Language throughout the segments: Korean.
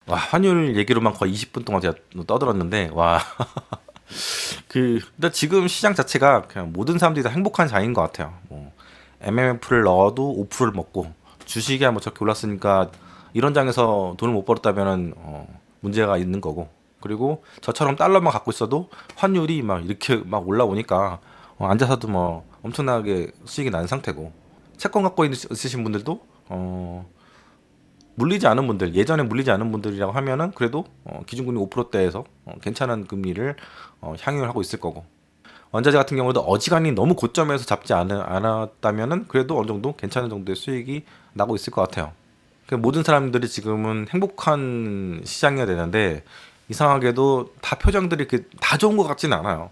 와, 환율 얘기로만 거의 20분 동안 제가 떠들었는데, 와. 근데 지금 시장 자체가 그냥 모든 사람들이 다 행복한 장인 것 같아요. 뭐, MMF를 넣어도 5%를 먹고, 주식이 뭐 저렇게 올랐으니까 이런 장에서 돈을 못 벌었다면은, 문제가 있는 거고. 그리고 저처럼 달러만 갖고 있어도 환율이 막 이렇게 막 올라오니까, 앉아서도 뭐 엄청나게 수익이 난 상태고, 채권 갖고 있으신 분들도, 물리지 않은 분들, 예전에 물리지 않은 분들이라고 하면은 그래도 기준금리 5%대에서 괜찮은 금리를 향유를 하고 있을 거고, 원자재 같은 경우도 어지간히 너무 고점에서 잡지 않았다면은 그래도 어느 정도 괜찮은 정도의 수익이 나고 있을 것 같아요. 그 모든 사람들이 지금은 행복한 시장이어야 되는데, 이상하게도 다 표정들이 다 좋은 것 같지는 않아요.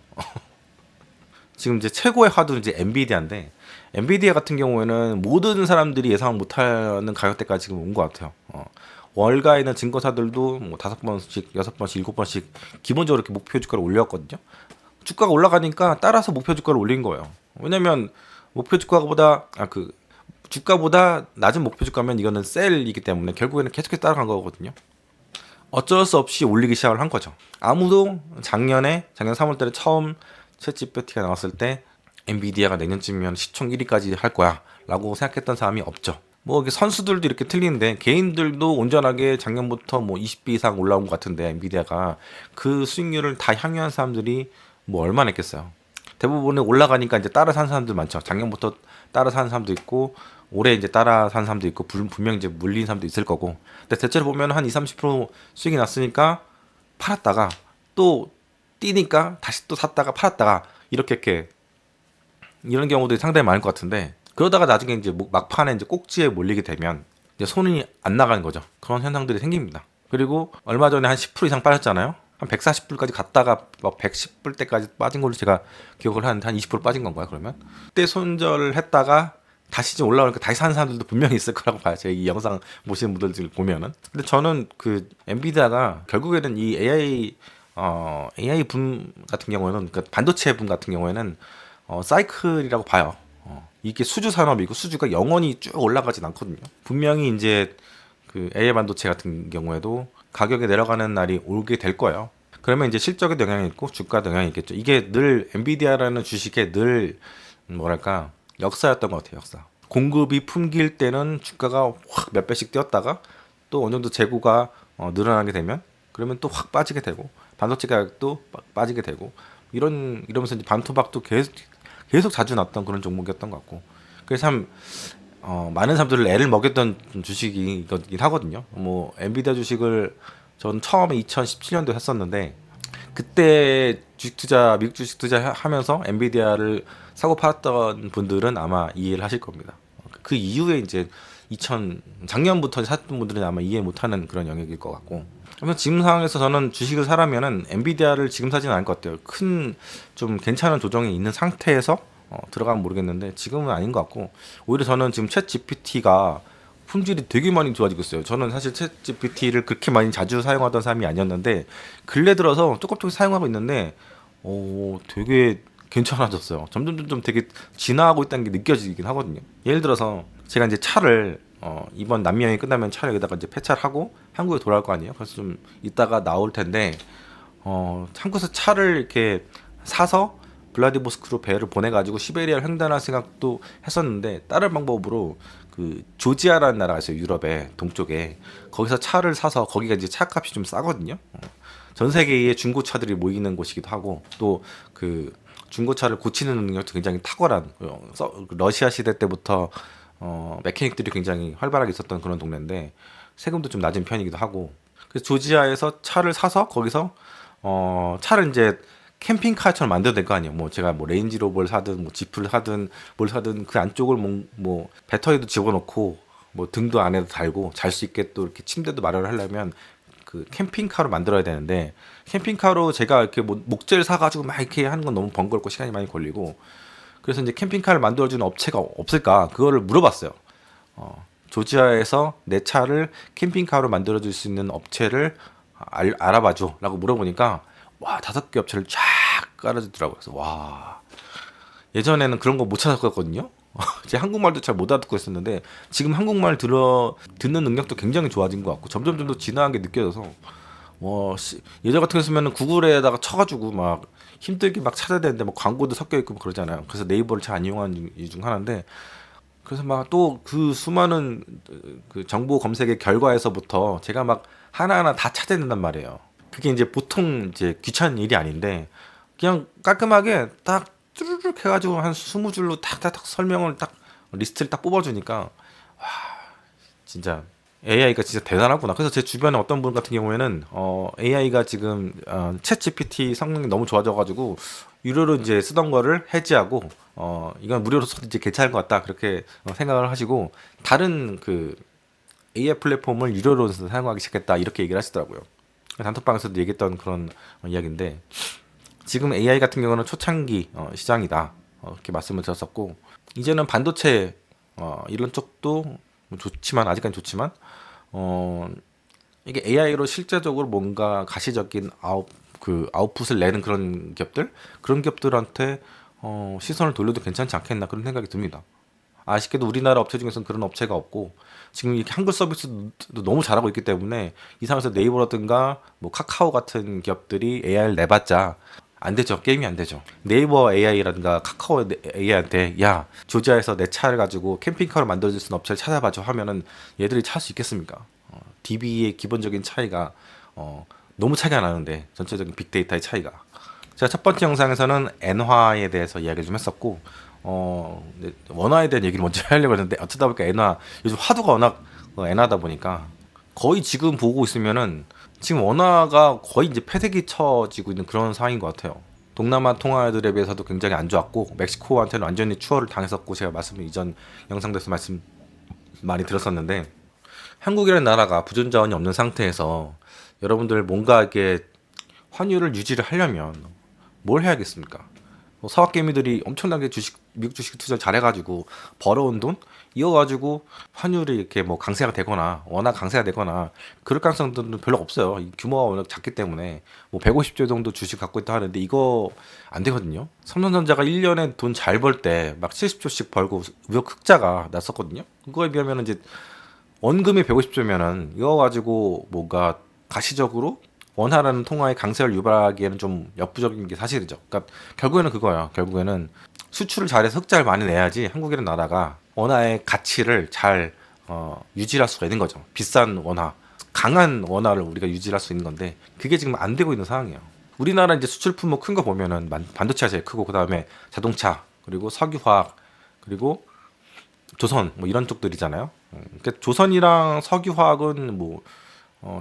지금 이제 최고의 화두는 이제 엔비디아인데, 엔비디아 같은 경우에는 모든 사람들이 예상 못하는 가격대까지 지금 온 것 같아요. 월가에는 증권사들도 뭐 5번씩, 6번씩, 7번씩 기본적으로 이렇게 목표 주가를 올렸거든요. 주가가 올라가니까 따라서 목표 주가를 올린 거예요. 왜냐면 목표 주가보다 주가보다 낮은 목표 주가면 이거는 셀이기 때문에 결국에는 계속해서 따라간 거거든요. 어쩔 수 없이 올리기 시작을 한 거죠. 아무도 작년 3월달에 처음 챗GPT가 나왔을 때 엔비디아가 내년쯤이면 시총 1위까지 할 거야 라고 생각했던 사람이 없죠. 뭐 선수들도 이렇게 틀리는데, 개인들도 온전하게 작년부터 뭐 20배 이상 올라온 것 같은데, 엔비디아가 그 수익률을 다 향유한 사람들이 뭐 얼마나 있겠어요. 대부분은 올라가니까 이제 따라 산 사람들 많죠. 작년부터 따라 산 사람도 있고, 올해 이제 따라 산 사람도 있고, 분명 이제 물린 사람도 있을 거고. 근데 대체로 보면 한 2, 30% 수익이 났으니까 팔았다가 또 뛰니까 다시 또 샀다가 팔았다가 이렇게 이런 경우들이 상당히 많을 것 같은데, 그러다가 나중에 이제 막판에 이제 꼭지에 몰리게 되면 이제 손이 안 나가는 거죠. 그런 현상들이 생깁니다. 그리고 얼마 전에 한 10% 이상 빠졌잖아요. 한 140불까지 갔다가 막 110불 때까지 빠진 걸로 제가 기억을 하는데, 한 20% 빠진 건가요, 그러면? 그때 손절을 했다가 다시 좀 올라오니까 다시 사는 사람들도 분명히 있을 거라고 봐요. 제 이 영상 보시는 분들 보면은. 근데 저는 엔비디아가 결국에는 이 AI 붐 같은 경우에는, 그러니까 반도체 붐 같은 경우에는 사이클이라고 봐요. 이게 수주 산업이고, 수주가 영원히 쭉 올라가진 않거든요. 분명히 이제 AI 반도체 같은 경우에도 가격이 내려가는 날이 오게 될 거예요. 그러면 이제 실적에도 영향이 있고 주가도 영향이 있겠죠. 이게 늘 엔비디아라는 주식의 늘 뭐랄까 역사였던 것 같아요. 역사. 공급이 품길 때는 주가가 확 몇 배씩 뛰었다가, 또 어느 정도 재고가 늘어나게 되면 그러면 또 확 빠지게 되고, 반도체 가격도 빠지게 되고, 이러면서 이제 반토막도 계속 자주 났던 그런 종목이었던 것 같고. 그래서 참 많은 사람들을 애를 먹였던 주식이긴 하거든요. 뭐 엔비디아 주식을 전 처음에 2017년도에 했었는데, 그때 미국 주식 투자 하면서 엔비디아를 사고 팔았던 분들은 아마 이해를 하실 겁니다. 그 이후에 이제 작년부터 샀던 분들은 아마 이해 못하는 그런 영역일 것 같고. 그래서 지금 상황에서 저는 주식을 사라면은 엔비디아를 지금 사지는 않을 것 같아요. 좀 괜찮은 조정이 있는 상태에서 들어가면 모르겠는데, 지금은 아닌 것 같고, 오히려 저는 지금 챗 GPT가 품질이 되게 많이 좋아지고 있어요. 저는 사실 챗 GPT를 그렇게 많이 자주 사용하던 사람이 아니었는데, 근래 들어서 조금 사용하고 있는데 되게 괜찮아졌어요. 점점 되게 진화하고 있다는 게 느껴지긴 하거든요. 예를 들어서 제가 이제 차를 이번 남미 여행이 끝나면 차를 여기다가 이제 폐차를 하고 한국에 돌아올 거 아니에요. 그래서 좀 이따가 나올 텐데, 한국에서 차를 이렇게 사서 블라디보스크로 배를 보내가지고 시베리아를 횡단할 생각도 했었는데, 다른 방법으로 조지아라는 나라가 있어요. 유럽의 동쪽에. 거기서 차를 사서, 거기가 이제 차값이 좀 싸거든요. 전 세계의 중고차들이 모이는 곳이기도 하고, 또 중고차를 고치는 능력도 굉장히 탁월한, 러시아 시대 때부터 메케닉들이 굉장히 활발하게 있었던 그런 동네인데, 세금도 좀 낮은 편이기도 하고. 그래서 조지아에서 차를 사서 거기서 차를 이제 캠핑카처럼 만들어야 될 거 아니에요. 뭐 제가 뭐 레인지로버를 사든 뭐 지프를 사든 뭘 사든 그 안쪽을 뭐 배터리도 집어넣고, 뭐 등도 안에도 달고 잘 수 있게 또 이렇게 침대도 마련을 하려면 캠핑카로 만들어야 되는데, 캠핑카로 제가 이렇게 뭐 목재를 사가지고 막 이렇게 하는 건 너무 번거롭고 시간이 많이 걸리고. 그래서 이제 캠핑카를 만들어주는 업체가 없을까, 그거를 물어봤어요. 조지아에서 내 차를 캠핑카로 만들어줄 수 있는 업체를 알아봐줘라고 물어보니까, 와, 5개 업체를 쫙 깔아주더라고요. 그래서 와, 예전에는 그런 거 못 찾았거든요. 제 한국말도 잘 못 알아듣고 있었는데 지금 한국말 듣는 능력도 굉장히 좋아진 것 같고 점점 더 진화한 게 느껴져서 예전 같은 경우였으면 구글에다가 쳐가지고 막 힘들게 막 찾아야 되는데 뭐 광고도 섞여 있고 뭐 그러잖아요. 그래서 네이버를 잘 안 이용하는 이유 중 하나인데 그래서 막 또 그 수많은 그 정보 검색의 결과에서부터 제가 막 하나하나 다 찾아야 된단 말이에요. 그게 이제 보통 이제 귀찮은 일이 아닌데 그냥 깔끔하게 딱 쭈르륵 해가지고 한 20줄로 탁탁탁 설명을 딱 리스트를 딱 뽑아주니까 진짜 AI가 진짜 대단하구나. 그래서 제 주변에 어떤 분 같은 경우에는 AI가 지금 챗 GPT 성능이 너무 좋아져가지고 유료로 이제 쓰던 거를 해지하고 이건 무료로 써도 이제 괜찮을 것 같다 그렇게 생각을 하시고 다른 그 AI 플랫폼을 유료로 사용하기 시작했다 이렇게 얘기를 하시더라고요. 단톡방에서도 얘기했던 그런 이야기인데 지금 AI 같은 경우는 초창기 시장이다 이렇게 말씀을 드렸었고 이제는 반도체 이런 쪽도 뭐 좋지만 아직까지 좋지만 이게 AI로 실제적으로 뭔가 가시적인 아웃풋을 내는 그런 기업들한테 시선을 돌려도 괜찮지 않겠나 그런 생각이 듭니다. 아쉽게도 우리나라 업체 중에서는 그런 업체가 없고 지금 이렇게 한글 서비스도 너무 잘하고 있기 때문에 이 상황에서 네이버라든가 뭐 카카오 같은 기업들이 AI를 내봤자 안 되죠. 게임이 안 되죠. 네이버 AI라든가 카카오 AI한테 야 조지아에서 내 차를 가지고 캠핑카로 만들어줄 수 있는 업체를 찾아봐줘 하면은 얘들이 찾을 수 있겠습니까? DB의 기본적인 차이가 너무 차이가 나는데 전체적인 빅데이터의 차이가 제가 첫 번째 영상에서는 엔화에 대해서 이야기를 좀 했었고 원화에 대한 얘기를 먼저 하려고 했는데 어쩌다 보니까 엔화 요즘 화두가 워낙 엔화다 보니까 거의 지금 보고 있으면은 지금 원화가 거의 이제 패색이 쳐지고 있는 그런 상황인 것 같아요. 동남아 통화들에 비해서도 굉장히 안 좋았고 멕시코한테는 완전히 추월을 당했었고 제가 말씀을 이전 영상에서 말씀 많이 들었었는데 한국이라는 나라가 부존 자원이 없는 상태에서 여러분들 뭔가 이렇게 환율을 유지를 하려면 뭘 해야겠습니까? 사학개미들이 엄청나게 미국 주식 투자 잘해가지고 벌어온 돈 이거 가지고 환율이 이렇게 뭐 강세가 되거나 워낙 강세가 되거나 그럴 가능성들은 별로 없어요. 이 규모가 워낙 작기 때문에 뭐 150조 정도 주식 갖고 있다 하는데 이거 안 되거든요. 삼성전자가 1년에 돈 잘 벌 때 막 70조씩 벌고 우역 흑자가 났었거든요. 그거에 비하면 이제 원금이 150조면은 이거 가지고 뭔가 가시적으로 원화라는 통화의 강세를 유발하기에는 좀 역부족인 게 사실이죠. 그러니까 결국에는 그거예요. 결국에는 수출을 잘해서 흑자를 많이 내야지 한국이라는 나라가 원화의 가치를 잘 유지할 수가 있는 거죠. 비싼 원화, 강한 원화를 우리가 유지할 수 있는 건데 그게 지금 안 되고 있는 상황이에요. 우리나라 이제 수출 품목 큰 거 보면은 반도체가 제일 크고 그 다음에 자동차 그리고 석유화학 그리고 조선 뭐 이런 쪽들이잖아요. 그러니까 조선이랑 석유화학은 뭐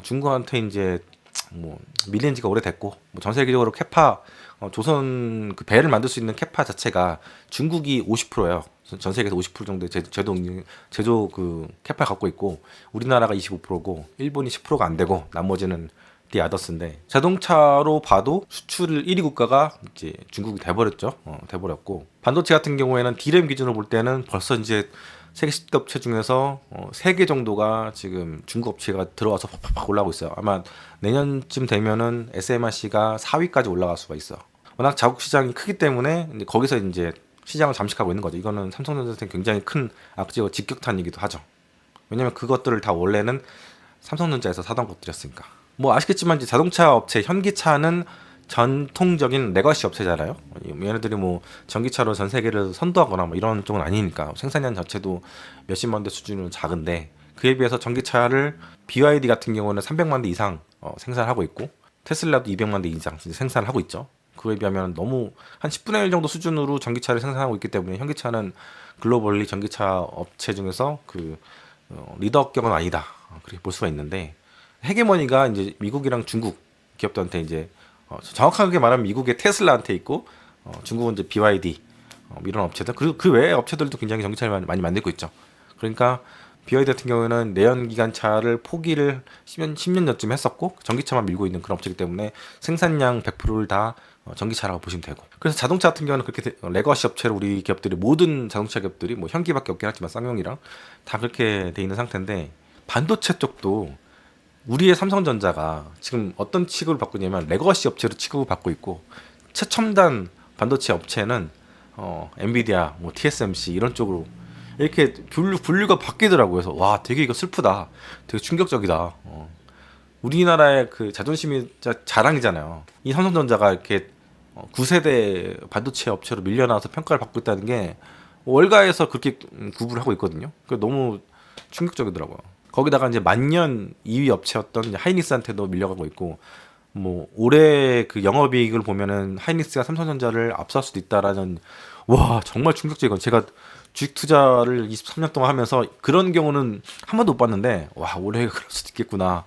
중국한테 이제 뭐 밀린 지가 오래됐고 뭐 전 세계적으로 캐파 조선 그 배를 만들 수 있는 캐파 자체가 중국이 50%예요. 전 세계에서 50% 정도의 제조 그 캐파 갖고 있고 우리나라가 25%고 일본이 10%가 안 되고 나머지는 디아더스인데 자동차로 봐도 수출 1위 국가가 이제 중국이 돼버렸죠. 돼버렸고 반도체 같은 경우에는 D램 기준으로 볼 때는 벌써 이제 세계 10대 업체 중에서 3개 정도가 지금 중국 업체가 들어와서 팍팍팍 올라가고 있어요. 아마 내년쯤 되면은 SMRC가 4위까지 올라갈 수가 있어. 워낙 자국 시장이 크기 때문에 이제 거기서 이제 시장을 잠식하고 있는 거죠. 이거는 삼성전자한테 굉장히 큰 악재와 직격탄이기도 하죠. 왜냐면 그것들을 다 원래는 삼성전자에서 사던 것들이었으니까. 뭐 아시겠지만 이제 자동차 업체 현기차는 전통적인 레거시 업체잖아요. 얘네들이 뭐 전기차로 전 세계를 선도하거나 뭐 이런 쪽은 아니니까 생산량 자체도 몇십만 대 수준으로 작은데 그에 비해서 전기차를 BYD 같은 경우는 300만 대 이상 생산하고 있고 테슬라도 200만 대 이상 생산을 하고 있죠. 그에 비하면 너무 한 10분의 1 정도 수준으로 전기차를 생산하고 있기 때문에 현기차는 글로벌리 전기차 업체 중에서 그 리더격은 아니다. 그렇게 볼 수가 있는데 헤게모니가 이제 미국이랑 중국 기업들한테 이제 정확하게 말하면 미국의 테슬라한테 있고 중국은 이제 BYD 이런 업체들 그리고 그 외의 업체들도 굉장히 전기차를 많이 만들고 있죠. 그러니까 BYD 같은 경우에는 내연기관차를 포기를 10년 전쯤 했었고 전기차만 밀고 있는 그런 업체이기 때문에 생산량 100%를 다 전기차라고 보시면 되고 그래서 자동차 같은 경우는 그렇게 레거시 업체로 우리 기업들이 모든 자동차 기업들이 뭐 현기밖에 없긴 하지만 쌍용이랑 다 그렇게 돼 있는 상태인데 반도체 쪽도 우리의 삼성전자가 지금 어떤 취급을 받고 있냐면 레거시 업체로 취급을 받고 있고 최첨단 반도체 업체는 엔비디아, 뭐 TSMC 이런 쪽으로 이렇게 분류가 바뀌더라고요. 그래서 와, 되게 이거 슬프다. 되게 충격적이다. 우리나라의 그 자존심이 진짜 자랑이잖아요. 이 삼성전자가 이렇게 9세대 반도체 업체로 밀려나서 평가를 받고 있다는 게 월가에서 그렇게 구분을 하고 있거든요. 그 너무 충격적이더라고요. 거기다가 이제 만년 2위 업체였던 이제 하이닉스한테도 밀려가고 있고, 뭐 올해 그 영업이익을 보면은 하이닉스가 삼성전자를 압수할 수도 있다라는, 와 정말 충격적이건, 제가 주식 투자를 23년 동안 하면서 그런 경우는 한 번도 못 봤는데, 와 올해 그럴 수도 있겠구나.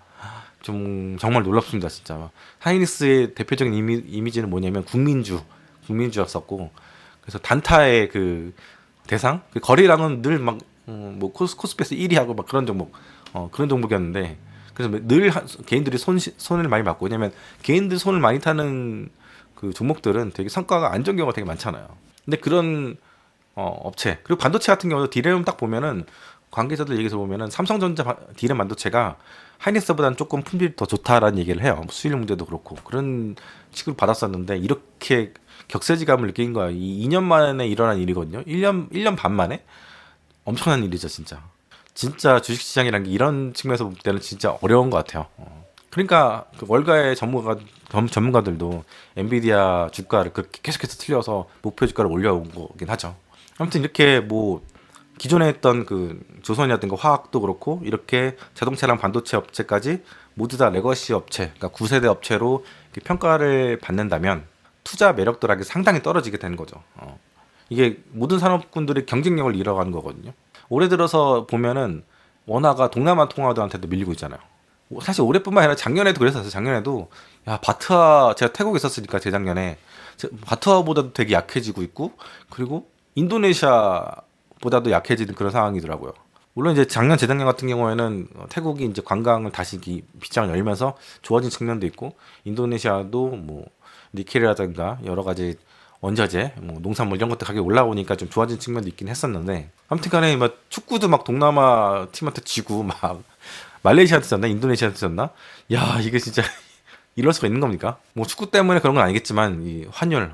좀 정말 놀랍습니다 진짜. 하이닉스의 대표적인 이미지는 뭐냐면 국민주였었고, 그래서 단타의 그 대상, 그 거래량은 늘 막 뭐 코스피에서 1위 하고 막 그런 종목, 그런 종목이었는데, 그래서 늘 개인들이 손을 많이 받고, 왜냐면 개인들 손을 많이 타는 그 종목들은 되게 성과가 안 좋은 경우가 되게 많잖아요. 근데 그런 업체, 그리고 반도체 같은 경우도 디램 딱 보면은, 관계자들 얘기에서 보면은 삼성전자 디램 반도체가 하이닉스보다는 조금 품질이 더 좋다라는 얘기를 해요. 수율 문제도 그렇고 그런 취급을 받았었는데, 이렇게 격세지감을 느낀 거야. 이 2년 만에 일어난 일이거든요. 1년 반 만에. 엄청난 일이죠, 진짜. 진짜 주식시장이라는 게 이런 측면에서 볼 때는 진짜 어려운 것 같아요. 그러니까 그 월가의 전문가들도 엔비디아 주가를 그렇게 계속해서 틀려서 목표 주가를 올려온 거긴 하죠. 아무튼 이렇게 뭐 기존에 했던 그 조선이라든가 화학도 그렇고, 이렇게 자동차랑 반도체 업체까지 모두 다 레거시 업체, 그러니까 9세대 업체로 이렇게 평가를 받는다면 투자 매력도락이 상당히 떨어지게 되는 거죠. 이게 모든 산업군들의 경쟁력을 잃어가는 거거든요. 올해 들어서 보면은 원화가 동남아 통화들한테도 밀리고 있잖아요. 사실 올해뿐만 아니라 작년에도 그랬었어요. 작년에도 야 바트화, 제가 태국에 있었으니까 재작년에 바트화보다도 되게 약해지고 있고, 그리고 인도네시아보다도 약해지는 그런 상황이더라고요. 물론 이제 작년 재작년 같은 경우에는 태국이 이제 관광을 다시 빗장을 열면서 좋아진 측면도 있고, 인도네시아도 뭐 니켈이라든가 여러 가지 원자재, 뭐 농산물 이런 것들 가격이 올라오니까 좀 좋아진 측면도 있긴 했었는데, 아무튼간에 막 축구도 막 동남아 팀한테 지고 막 말레이시아한테 졌나 인도네시아한테 졌나, 야 이게 진짜 이럴 수가 있는 겁니까? 뭐 축구 때문에 그런 건 아니겠지만, 이 환율,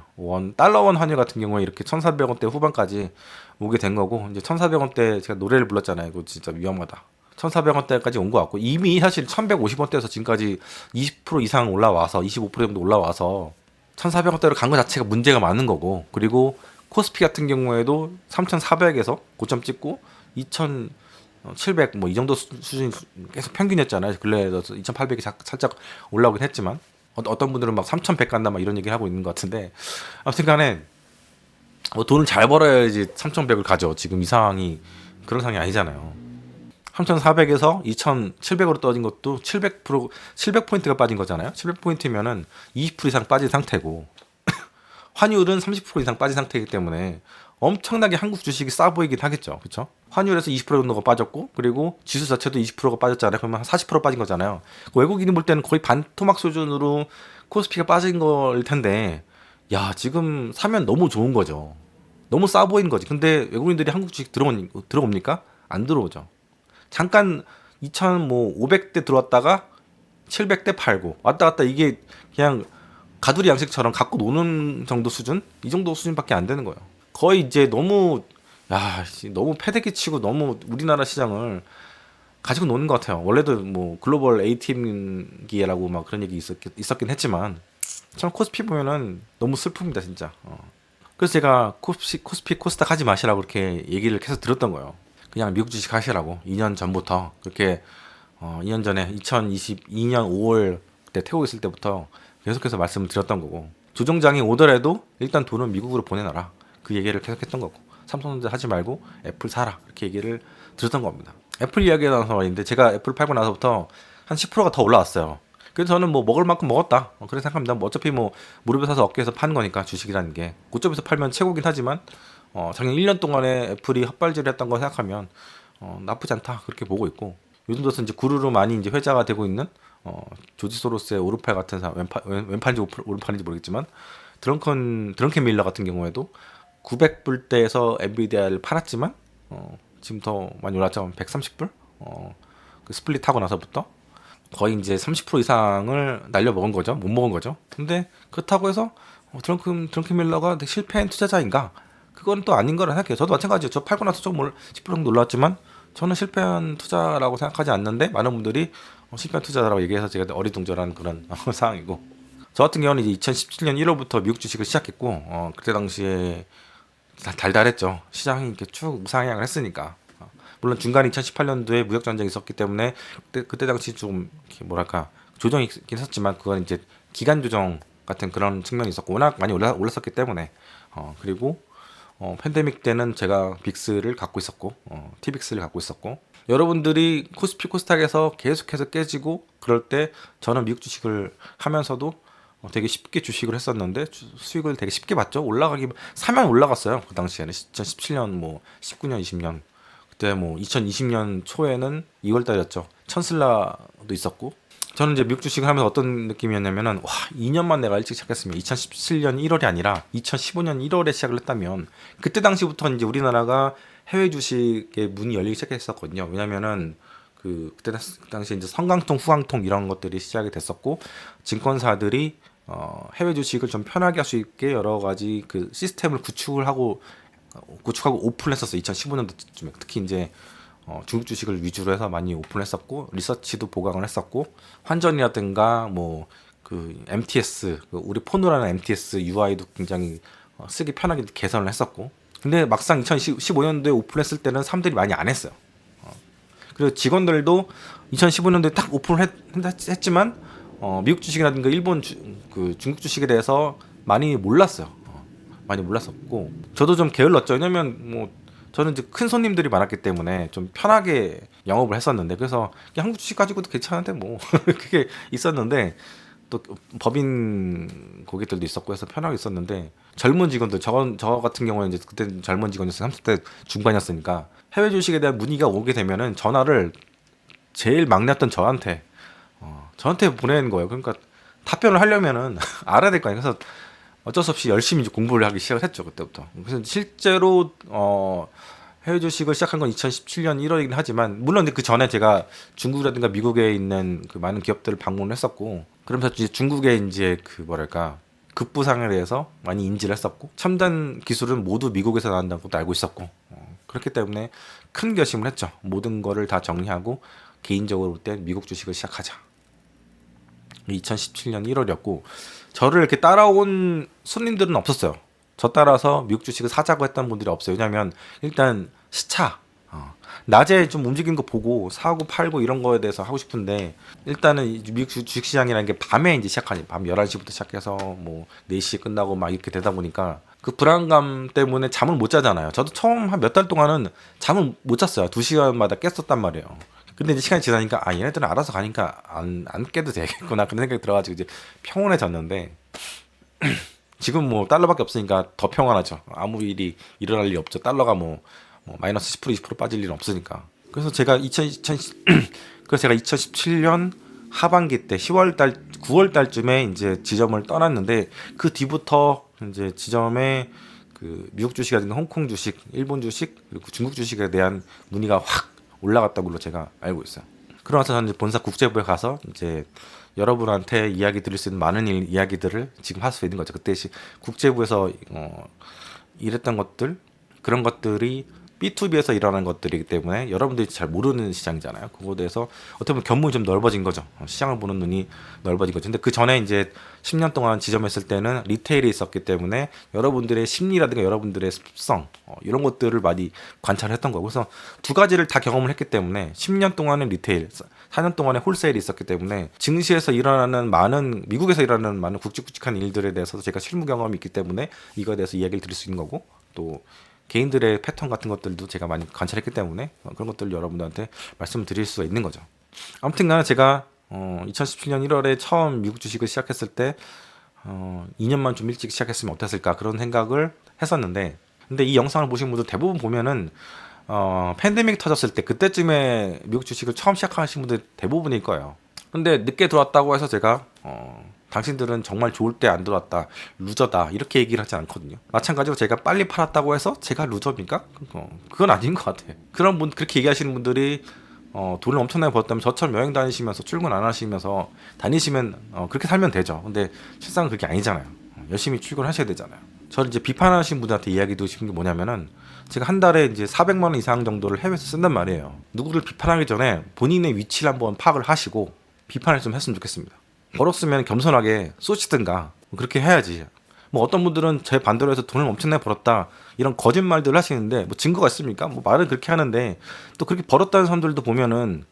달러 원 환율 같은 경우에 이렇게 1,400원대 후반까지 오게 된 거고, 이제 1,400원대 제가 노래를 불렀잖아요. 이거 진짜 위험하다. 1,400원대까지 온 것 같고, 이미 사실 1,150원대에서 지금까지 20% 이상 올라와서 25% 정도 올라와서 1,400원대로 간 것 자체가 문제가 많은 거고, 그리고 코스피 같은 경우에도 3,400에서 고점 찍고 2,700 뭐 이 정도 수준이 계속 평균이었잖아요. 근래에서 2,800이 살짝 올라오긴 했지만, 어떤 분들은 막 3,100 간다 막 이런 얘기를 하고 있는 것 같은데, 아무튼간에 돈을 잘 벌어야지 3,100을 가져. 지금 이 상황이 그런 상황이 아니잖아요. 3,400에서 2,700으로 떨어진 것도 700포인트가 빠진 거잖아요. 700포인트면은 20% 이상 빠진 상태고, 환율은 30% 이상 빠진 상태이기 때문에 엄청나게 한국 주식이 싸 보이긴 하겠죠. 그렇죠? 환율에서 20% 정도가 빠졌고, 그리고 지수 자체도 20%가 빠졌잖아요. 그러면 한 40% 빠진 거잖아요. 외국인이 볼 때는 거의 반토막 수준으로 코스피가 빠진 걸 텐데, 야 지금 사면 너무 좋은 거죠. 너무 싸 보이는 거지. 근데 외국인들이 한국 주식 들어옵니까? 안 들어오죠. 잠깐 2,500대 들어왔다가 700대 팔고 왔다 갔다, 이게 그냥 가두리 양식처럼 갖고 노는 정도 수준? 이 정도 수준밖에 안 되는 거예요. 거의 이제 너무, 너무 패대기 치고 너무 우리나라 시장을 가지고 노는 것 같아요. 원래도 뭐 글로벌 A팀기라고 막 그런 얘기 있었긴 했지만, 참 코스피 보면은 너무 슬픕니다 진짜. 그래서 제가 코스피 코스닥 하지 마시라고 그렇게 얘기를 계속 들었던 거예요. 그냥 미국 주식 하시라고 2년 전부터 그렇게, 2년 전에 2022년 5월 때 태국에 있을 때부터 계속해서 말씀을 드렸던 거고, 조정장이 오더라도 일단 돈은 미국으로 보내놔라, 그 얘기를 계속했던 거고, 삼성전자 하지 말고 애플 사라, 이렇게 얘기를 드렸던 겁니다. 애플 이야기가 나와서 말인데, 제가 애플 팔고 나서부터 한 10%가 더 올라왔어요. 그래서 저는 뭐 먹을 만큼 먹었다, 그렇게 생각합니다. 뭐 어차피 뭐 무릎에 사서 어깨에서 파는 거니까, 주식이라는 게 고점에서 팔면 최고긴 하지만, 작년 1년 동안에 애플이 헛발질을 했던 거 생각하면 나쁘지 않다, 그렇게 보고 있고, 요즘 들어서 이제 구루로 많이 이제 회자가 되고 있는 조지 소로스의 오르팔 같은 사람, 왼팔인지 오른팔인지 모르겠지만, 드렁켄 밀러 같은 경우에도 900불대에서 엔비디아를 팔았지만, 지금 더 많이 올랐죠. 130불? 그 스플릿 하고 나서부터 거의 이제 30% 이상을 날려먹은 거죠. 못 먹은 거죠. 근데 그렇다고 해서 드렁켄 밀러가 실패한 투자자인가? 그건 또 아닌 거라 생각해요. 저도 마찬가지예요. 저 팔고 나서 좀 10% 정도 올랐지만 저는 실패한 투자라고 생각하지 않는데 많은 분들이 실패한 투자라고 얘기해서 제가 어리둥절한 그런 상황이고, 저 같은 경우는 이제 2017년 1월부터 미국 주식을 시작했고 그때 당시에 달달했죠. 시장이 이렇게 쭉 우상향을 했으니까. 물론 중간에 2018년도에 무역 전쟁이 있었기 때문에 그때 당시 좀 이렇게 뭐랄까 조정이 있긴 했었지만 그건 이제 기간 조정 같은 그런 측면이 있었고 워낙 많이 올랐었기 때문에 그리고 팬데믹 때는 제가 빅스를 갖고 있었고 티빅스를 갖고 있었고, 여러분들이 코스피 코스닥에서 계속해서 깨지고 그럴 때 저는 미국 주식을 하면서도 되게 쉽게 주식을 했었는데 수익을 되게 쉽게 봤죠. 사면 올라갔어요. 그 당시에는 2017년 뭐 19년 20년 그때 뭐 2020년 초에는 2월 달이었죠. 천슬라도 있었고, 저는 이제 미국 주식을 하면서 어떤 느낌이었냐면은 2년만 내가 일찍 시작했으면 2017년 1월이 아니라 2015년 1월에 시작을 했다면 그때 당시부터 이제 우리나라가 해외 주식의 문이 열리기 시작했었거든요. 왜냐면은 그때 당시 이제 성강통, 후강통 이런 것들이 시작이 됐었고 증권사들이 해외 주식을 좀 편하게 할 수 있게 여러 가지 그 시스템을 구축하고 오픈했었어요. 2015년도쯤에 특히 이제 중국 주식을 위주로 해서 많이 오픈했었고 리서치도 보강을 했었고 환전이라든가 뭐 그 MTS 우리 폰으로 하는 MTS UI도 굉장히 쓰기 편하게 개선을 했었고, 근데 막상 2015년도에 오픈했을 때는 사람들이 많이 안 했어요. 그리고 직원들도 2015년도에 딱 오픈을 했지만 미국 주식이라든가 중국 주식에 대해서 많이 몰랐어요. 많이 몰랐었고 저도 좀 게을렀죠. 왜냐면 뭐 저는 이제 큰 손님들이 많았기 때문에 좀 편하게 영업을 했었는데, 그래서 그냥 한국 주식 가지고도 괜찮은데 뭐 그게 있었는데 또 법인 고객들도 있었고 해서 편하게 있었는데, 젊은 직원들 저 같은 경우는 이제 그때 젊은 직원이었어요. 30대 중반이었으니까 해외 주식에 대한 문의가 오게 되면은 전화를 제일 막내였던 저한테 보내는 거예요. 그러니까 답변을 하려면은 알아야 될 거 아니에요. 그래서 어쩔 수 없이 열심히 이제 공부를 하기 시작을 했죠, 그때부터. 그래서 실제로 해외 주식을 시작한 건 2017년 1월이긴 하지만 물론 그 전에 제가 중국이라든가 미국에 있는 그 많은 기업들을 방문을 했었고, 그러면서 이제 중국의 이제 그 뭐랄까 급부상에 대해서 많이 인지를 했었고 첨단 기술은 모두 미국에서 나온다는 것도 알고 있었고 그렇기 때문에 큰 결심을 했죠. 모든 거를 다 정리하고 개인적으로 볼 때 미국 주식을 시작하자. 2017년 1월이었고 저를 이렇게 따라온 손님들은 없었어요. 저 따라서 미국 주식을 사자고 했던 분들이 없어요. 왜냐하면 일단 시차, 낮에 좀 움직이는 거 보고 사고 팔고 이런 거에 대해서 하고 싶은데, 일단은 미국 주식 시장이라는 게 밤에 이제 시작하니 밤 11시부터 시작해서 뭐 4시에 끝나고 막 이렇게 되다 보니까 그 불안감 때문에 잠을 못 자잖아요. 저도 처음 한 몇 달 동안은 잠을 못 잤어요. 2시간마다 깼었단 말이에요. 근데 이제 시간이 지나니까 얘네들은 알아서 가니까 안 깨도 되겠구나 그런 생각이 들어가지고 이제 평온해졌는데 지금 뭐 달러밖에 없으니까 더 평안하죠. 아무 일이 일어날 일이 없죠. 달러가 뭐 마이너스 10% 20% 빠질 일은 없으니까. 그래서 제가 2017년 하반기 때 10월 달 9월 달쯤에 이제 지점을 떠났는데 그 뒤부터 이제 지점에 그 미국 주식이라든가 홍콩 주식, 일본 주식 그리고 중국 주식에 대한 문의가 확 올라갔다고 제가 알고 있어요. 그러면서 저는 이제 본사 국제부에 가서 이제 여러분한테 이야기 드릴 수 있는 많은 이야기들을 지금 할 수 있는 거죠. 그때 국제부에서 일했던 것들, 그런 것들이 B2B에서 일어나는 것들이기 때문에 여러분들이 잘 모르는 시장이잖아요. 그거에 대해서 어떻게 보면 견문이 좀 넓어진 거죠. 시장을 보는 눈이 넓어진 거죠. 근데 그 전에 이제 10년 동안 지점했을 때는 리테일이 있었기 때문에 여러분들의 심리라든가 여러분들의 습성 이런 것들을 많이 관찰했던 거고, 그래서 두 가지를 다 경험을 했기 때문에 10년 동안은 리테일, 4년 동안에 홀세일이 있었기 때문에 증시에서 일어나는 미국에서 일어나는 많은 굵직굵직한 일들에 대해서 제가 실무 경험이 있기 때문에 이거에 대해서 이야기를 드릴 수 있는 거고, 또 개인들의 패턴 같은 것들도 제가 많이 관찰했기 때문에 그런 것들을 여러분들한테 말씀을 드릴 수가 있는 거죠. 아무튼 간에 제가 2017년 1월에 처음 미국 주식을 시작했을 때 2년만 좀 일찍 시작했으면 어땠을까 그런 생각을 했었는데, 근데 이 영상을 보신 분들 대부분 보면은 팬데믹 터졌을 때 그때쯤에 미국 주식을 처음 시작하신 분들 대부분일 거예요. 근데 늦게 들어왔다고 해서 제가 당신들은 정말 좋을 때 안 들어왔다, 루저다 이렇게 얘기를 하지 않거든요. 마찬가지로 제가 빨리 팔았다고 해서 제가 루저입니까? 그건 아닌 것 같아요. 그런 분, 그렇게 얘기하시는 분들이 돈을 엄청나게 벌었다면 저처럼 여행 다니시면서 출근 안 하시면서 다니시면 그렇게 살면 되죠. 근데 실상은 그게 아니잖아요. 열심히 출근하셔야 되잖아요. 저를 이제 비판하신 분들한테 이야기 드리고 싶은 게 뭐냐면은 제가 한 달에 이제 400만 원 이상 정도를 해외에서 쓴단 말이에요. 누구를 비판하기 전에 본인의 위치를 한번 파악을 하시고 비판을 좀 했으면 좋겠습니다. 벌었으면 겸손하게 쏘시든가 그렇게 해야지. 뭐 어떤 분들은 제 반대로 해서 돈을 엄청나게 벌었다 이런 거짓말들을 하시는데 뭐 증거가 있습니까? 뭐 말은 그렇게 하는데 또 그렇게 벌었다는 사람들도 보면은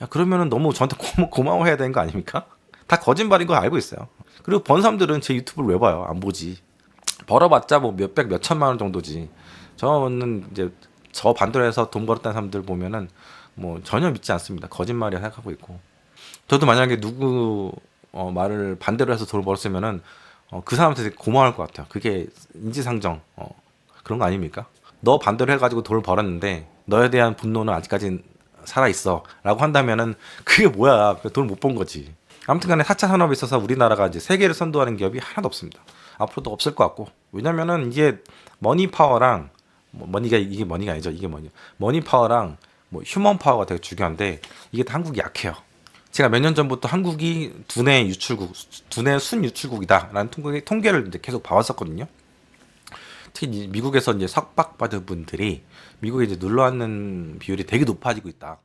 야 그러면은 너무 저한테 고마워해야 되는 거 아닙니까? 다 거짓말인 거 알고 있어요. 그리고 번 사람들은 제 유튜브를 왜 봐요? 안 보지. 벌어봤자 뭐 몇백 몇천만 원 정도지. 저는 이제 저 반대로 해서 돈 벌었다는 사람들 보면은 뭐 전혀 믿지 않습니다. 거짓말이라 생각하고 있고. 저도 만약에 누구 말을 반대로 해서 돈을 벌었으면은 그 사람한테 되게 고마울 것 같아요. 그게 인지상정 그런 거 아닙니까? 너 반대로 해가지고 돈을 벌었는데 너에 대한 분노는 아직까지 살아 있어라고 한다면은 그게 뭐야? 돈을 못 번 거지. 아무튼간에 4차 산업에 있어서 우리나라가 이제 세계를 선도하는 기업이 하나도 없습니다. 앞으로도 없을 것 같고 왜냐면은 이게 머니 파워랑 머니가 이게 머니가 아니죠. 이게 머니 파워랑 뭐 휴먼 파워가 되게 중요한데 이게 다 한국이 약해요. 제가 몇 년 전부터 한국이 두뇌 순 유출국이다라는 통계를 이제 계속 봐왔었거든요. 특히 미국에서 이제 석박받은 분들이 미국에 이제 놀러 왔는 비율이 되게 높아지고 있다.